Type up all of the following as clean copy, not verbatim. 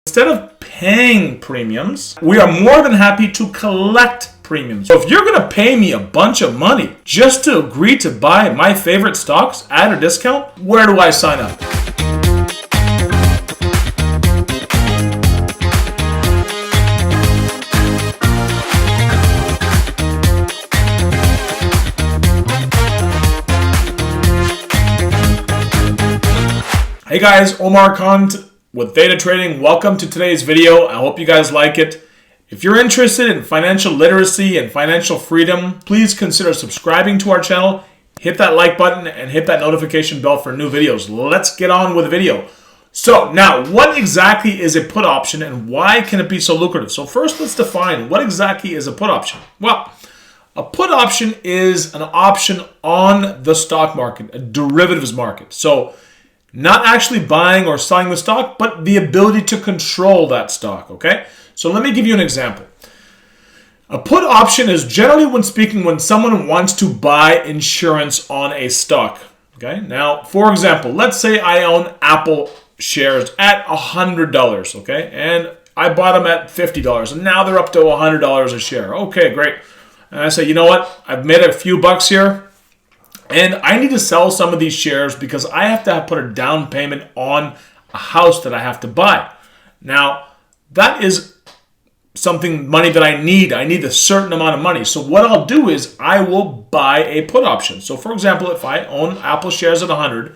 Instead of paying premiums, we are more than happy to collect premiums. So if you're going to pay me a bunch of money just to agree to buy my favorite stocks at a discount, where do I sign up? Hey guys, Omar Khan with Theta Trading. Welcome to today's video. I hope you guys like it. If you're interested in financial literacy and financial freedom, please consider subscribing to our channel. Hit that like button and hit that notification bell for new videos. Let's get on with the video. So now, what exactly is a put option and why can it be so lucrative? So first, let's define what exactly is a put option. Well, a put option is an option on the stock market, a derivatives market. So not actually buying or selling the stock, but the ability to control that stock, okay? So let me give you an example. A put option is generally when someone wants to buy insurance on a stock, okay? Now, for example, let's say I own Apple shares at $100, okay? And I bought them at $50, and now they're up to $100 a share. Okay, great. And I say, you know what? I've made a few bucks here. And I need to sell some of these shares because I have to put a down payment on a house that I have to buy. Now, that is money that I need. I need a certain amount of money. So what I'll do is I will buy a put option. So for example, if I own Apple shares at 100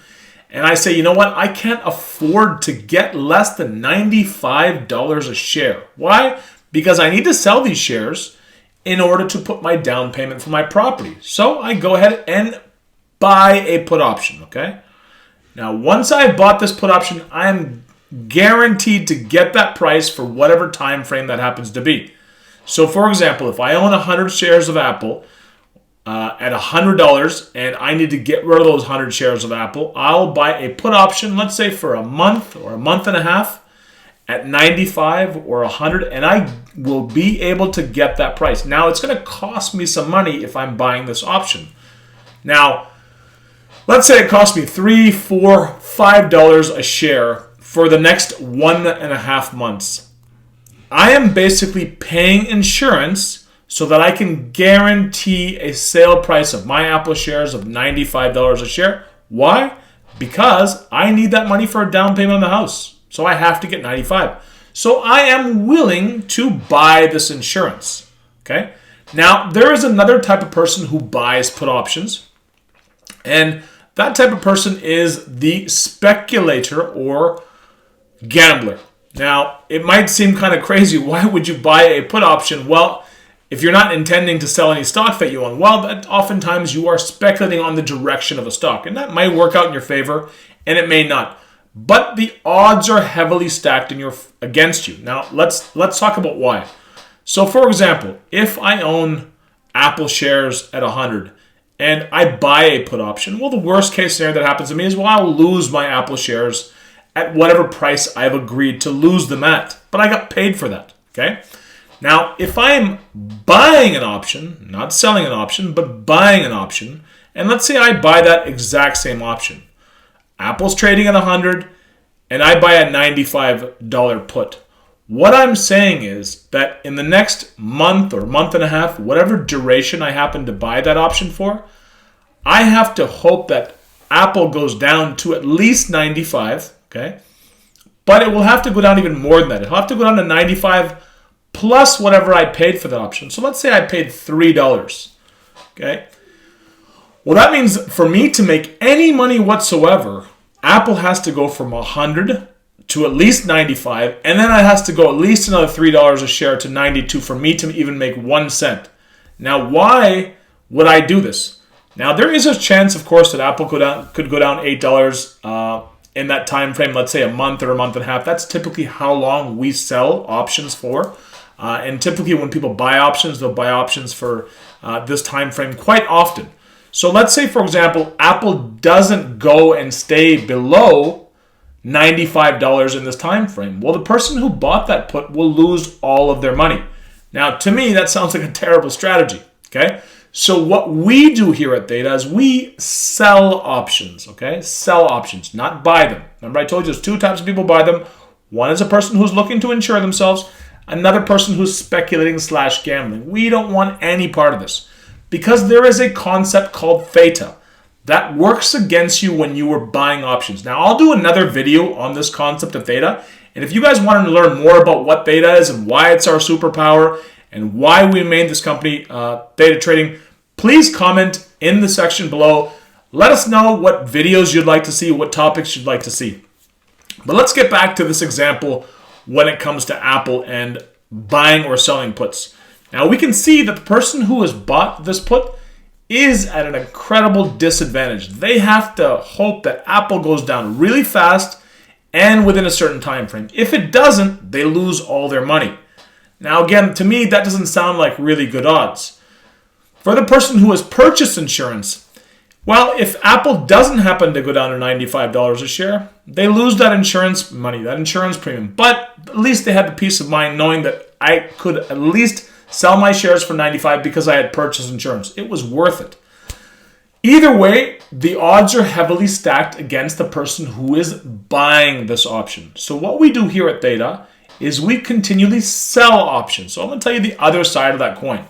and I say, you know what, I can't afford to get less than $95 a share. Why? Because I need to sell these shares in order to put my down payment for my property. So I go ahead and buy a put option, okay? Now, once I bought this put option, I am guaranteed to get that price for whatever time frame that happens to be. So, for example, if I own 100 shares of Apple at $100 and I need to get rid of those 100 shares of Apple, I'll buy a put option, let's say for a month or a month and a half at 95 or 100, and I will be able to get that price. Now, it's going to cost me some money if I'm buying this option. Now, let's say it costs me $3, $4, $5 a share for the next 1.5 months. I am basically paying insurance so that I can guarantee a sale price of my Apple shares of $95 a share. Why? Because I need that money for a down payment on the house. So I have to get 95. So I am willing to buy this insurance. Okay? Now, there is another type of person who buys put options. And that type of person is the speculator or gambler. Now, it might seem kind of crazy. Why would you buy a put option? Well, if you're not intending to sell any stock that you own, well, that oftentimes you are speculating on the direction of a stock. And that might work out in your favor, and it may not. But the odds are heavily stacked against you. Now, let's talk about why. So, for example, if I own Apple shares at 100 and I buy a put option, well, the worst case scenario that happens to me is, well, I'll lose my Apple shares at whatever price I've agreed to lose them at. But I got paid for that, okay? Now, if I'm buying an option, not selling an option, but buying an option, and let's say I buy that exact same option. Apple's trading at 100 and I buy a $95 put. What I'm saying is that in the next month or month and a half, whatever duration I happen to buy that option for, I have to hope that Apple goes down to at least 95, okay? But it will have to go down even more than that. It'll have to go down to 95 plus whatever I paid for that option. So let's say I paid $3, okay? Well, that means for me to make any money whatsoever, Apple has to go from 100 to at least 95, and then it has to go at least another $3 a share to 92 for me to even make 1 cent. Now, why would I do this? Now, there is a chance, of course, that Apple could go down $8 in that time frame, let's say a month or a month and a half. That's typically how long we sell options for. And typically when people buy options, they'll buy options for this time frame quite often. So let's say, for example, Apple doesn't go and stay below $95 in this time frame. Well, the person who bought that put will lose all of their money. Now, to me, that sounds like a terrible strategy, okay? So what we do here at Theta is we sell options, okay? Sell options, not buy them. Remember I told you there's two types of people buy them. One is a person who's looking to insure themselves, another person who's speculating / gambling. We don't want any part of this because there is a concept called Theta that works against you when you are buying options. Now, I'll do another video on this concept of Theta, and if you guys want to learn more about what Theta is and why it's our superpower and why we made this company, Theta Trading, please comment in the section below. Let us know what videos you'd like to see, what topics you'd like to see. But let's get back to this example when it comes to Apple and buying or selling puts. Now, we can see that the person who has bought this put is at an incredible disadvantage. They have to hope that Apple goes down really fast and within a certain time frame. If it doesn't, they lose all their money. Now, again, to me, that doesn't sound like really good odds. For the person who has purchased insurance, well, if Apple doesn't happen to go down to $95 a share, they lose that insurance money, that insurance premium. But at least they had the peace of mind knowing that I could at least sell my shares for $95 because I had purchased insurance. It was worth it. Either way, the odds are heavily stacked against the person who is buying this option. So what we do here at Theta is we continually sell options. So I'm going to tell you the other side of that coin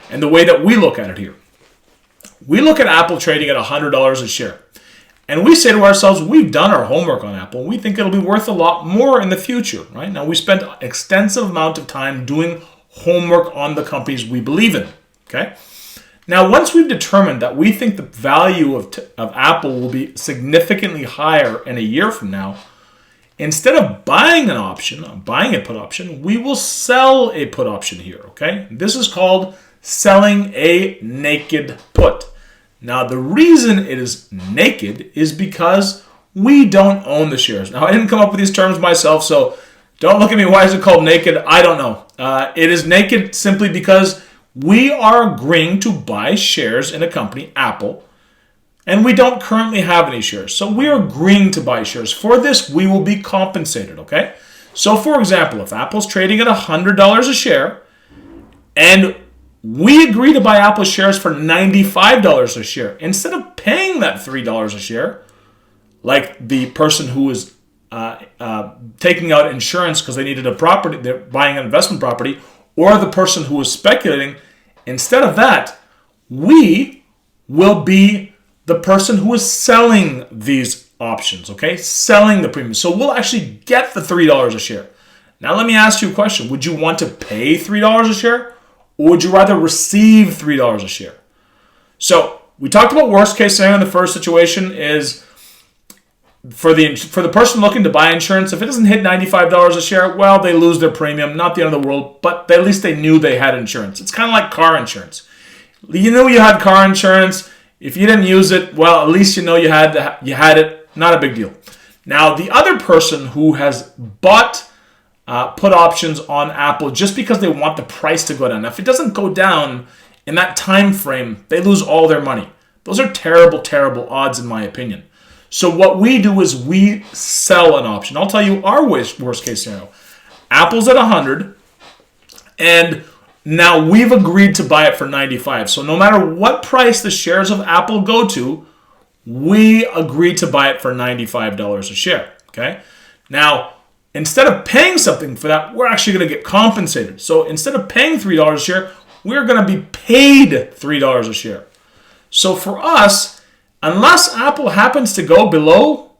and the way that we look at it here. We look at Apple trading at $100 a share. And we say to ourselves, we've done our homework on Apple. We think it'll be worth a lot more in the future, right? Now, we spent an extensive amount of time doing homework on the companies we believe in, okay? Now, once we've determined that we think the value of Apple will be significantly higher in a year from now, instead of buying an option, buying a put option, we will sell a put option here, okay? This is called selling a naked put. Now, the reason it is naked is because we don't own the shares. Now, I didn't come up with these terms myself, so don't look at me, why is it called naked? I don't know. It is naked simply because we are agreeing to buy shares in a company, Apple, and we don't currently have any shares. So we're agreeing to buy shares. For this, we will be compensated, okay? So, for example, if Apple's trading at $100 a share, and we agree to buy Apple shares for $95 a share, instead of paying that $3 a share, like the person who is taking out insurance because they needed a property, they're buying an investment property, or the person who is speculating, instead of that, we will be the person who is selling these options, okay? Selling the premium. So we'll actually get the $3 a share. Now let me ask you a question. Would you want to pay $3 a share? Or would you rather receive $3 a share? So we talked about worst case scenario in the first situation is for the person looking to buy insurance, if it doesn't hit $95 a share, well, they lose their premium. Not the end of the world, but at least they knew they had insurance. It's kind of like car insurance. You knew you had car insurance. If you didn't use it, well, at least you know you had it. Not a big deal. Now, the other person who has bought put options on Apple just because they want the price to go down. Now, if it doesn't go down in that time frame, they lose all their money. Those are terrible, terrible odds in my opinion. So what we do is we sell an option. I'll tell you our worst case scenario. Apple's at 100, and now we've agreed to buy it for 95. So no matter what price the shares of Apple go to, we agree to buy it for $95 a share. Okay. Now, instead of paying something for that, we're actually going to get compensated. So instead of paying $3 a share, we're going to be paid $3 a share. So for us, unless Apple happens to go below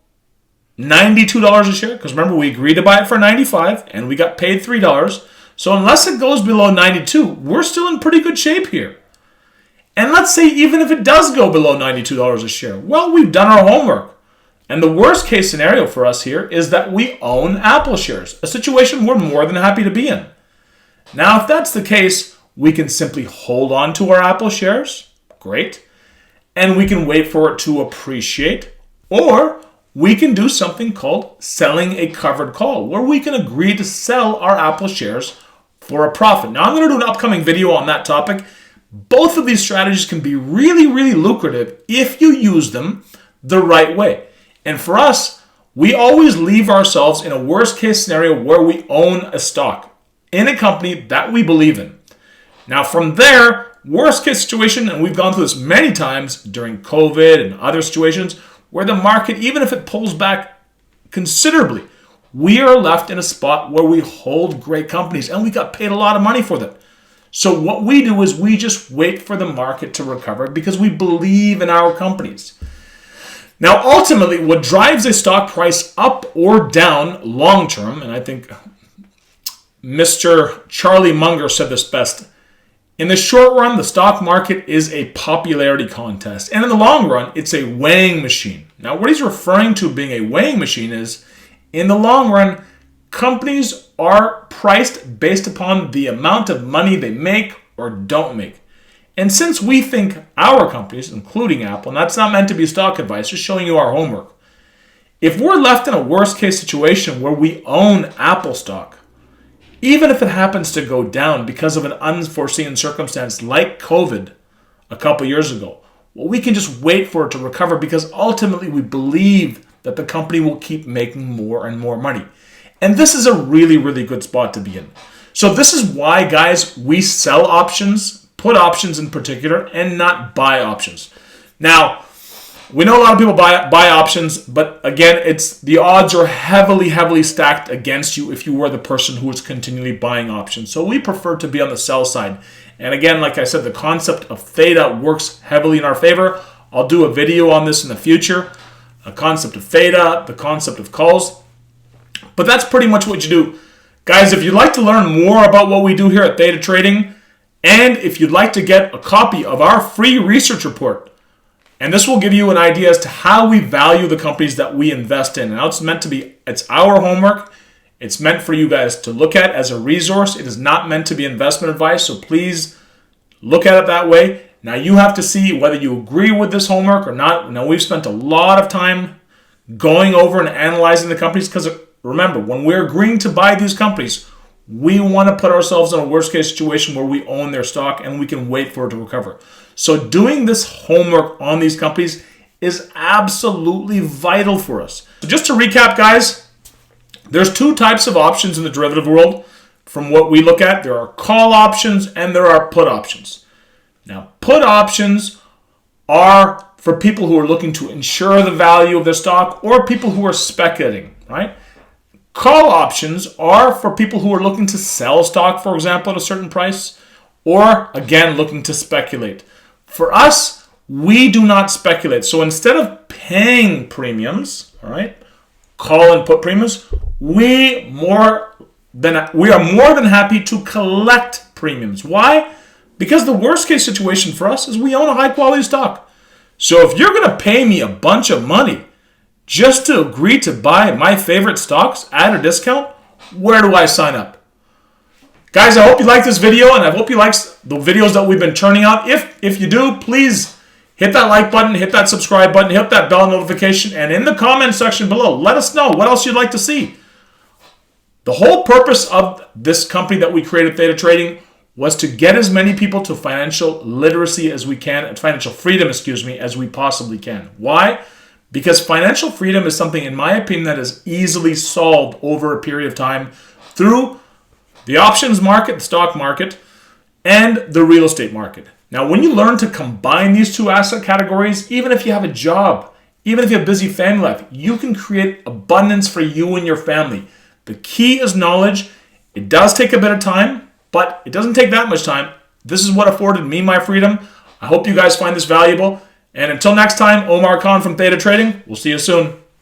$92 a share, because remember we agreed to buy it for $95 and we got paid $3. So unless it goes below 92, we're still in pretty good shape here. And let's say even if it does go below $92 a share, well, we've done our homework. And the worst case scenario for us here is that we own Apple shares, a situation we're more than happy to be in. Now, if that's the case, we can simply hold on to our Apple shares. Great. And we can wait for it to appreciate. Or we can do something called selling a covered call, where we can agree to sell our Apple shares for a profit. Now, I'm going to do an upcoming video on that topic. Both of these strategies can be really, really lucrative if you use them the right way. And for us, we always leave ourselves in a worst case scenario where we own a stock in a company that we believe in. Now from there, worst case situation, and we've gone through this many times during COVID and other situations where the market, even if it pulls back considerably, we are left in a spot where we hold great companies and we got paid a lot of money for them. So what we do is we just wait for the market to recover because we believe in our companies. Now, ultimately, what drives a stock price up or down long term, and I think Mr. Charlie Munger said this best, in the short run, the stock market is a popularity contest. And in the long run, it's a weighing machine. Now, what he's referring to being a weighing machine is, in the long run, companies are priced based upon the amount of money they make or don't make. And since we think our companies, including Apple, and that's not meant to be stock advice, just showing you our homework. If we're left in a worst case situation where we own Apple stock, even if it happens to go down because of an unforeseen circumstance like COVID a couple years ago, well, we can just wait for it to recover because ultimately we believe that the company will keep making more and more money. And this is a really, really good spot to be in. So this is why, guys, we sell options, put options in particular, and not buy options. Now, we know a lot of people buy options, but again, the odds are heavily stacked against you if you were the person who is continually buying options. So we prefer to be on the sell side. And again, like I said, the concept of Theta works heavily in our favor. I'll do a video on this in the future. A concept of Theta, the concept of calls. But that's pretty much what you do. Guys, if you'd like to learn more about what we do here at Theta Trading, and if you'd like to get a copy of our free research report, and this will give you an idea as to how we value the companies that we invest in. And it's our homework. It's meant for you guys to look at as a resource. It is not meant to be investment advice, so please look at it that way. Now you have to see whether you agree with this homework or not. Now we've spent a lot of time going over and analyzing the companies because remember, when we're agreeing to buy these companies, we want to put ourselves in a worst case situation where we own their stock and we can wait for it to recover. So doing this homework on these companies is absolutely vital for us. So just to recap, guys, there's two types of options in the derivative world. From what we look at, there are call options and there are put options. Now, put options are for people who are looking to ensure the value of their stock or people who are speculating, right? Call options are for people who are looking to sell stock, for example, at a certain price, or again, looking to speculate. For us, we do not speculate. So instead of paying premiums, all right, call and put premiums, we are more than happy to collect premiums. Why? Because the worst case situation for us is we own a high quality stock. So if you're going to pay me a bunch of money just to agree to buy my favorite stocks at a discount, where do I sign up? Guys, I hope you like this video, and I hope you like the videos that we've been churning out. If you do, please hit that like button, hit that subscribe button, hit that bell notification, and in the comment section below, let us know what else you'd like to see. The whole purpose of this company that we created, Theta Trading, was to get as many people to financial literacy as we can, financial freedom, as we possibly can. Why? Because financial freedom is something, in my opinion, that is easily solved over a period of time through the options market, the stock market, and the real estate market. Now, when you learn to combine these two asset categories, even if you have a job, even if you have a busy family life, you can create abundance for you and your family. The key is knowledge. It does take a bit of time, but it doesn't take that much time. This is what afforded me my freedom. I hope you guys find this valuable. And until next time, Omar Khan from Theta Trading. We'll see you soon.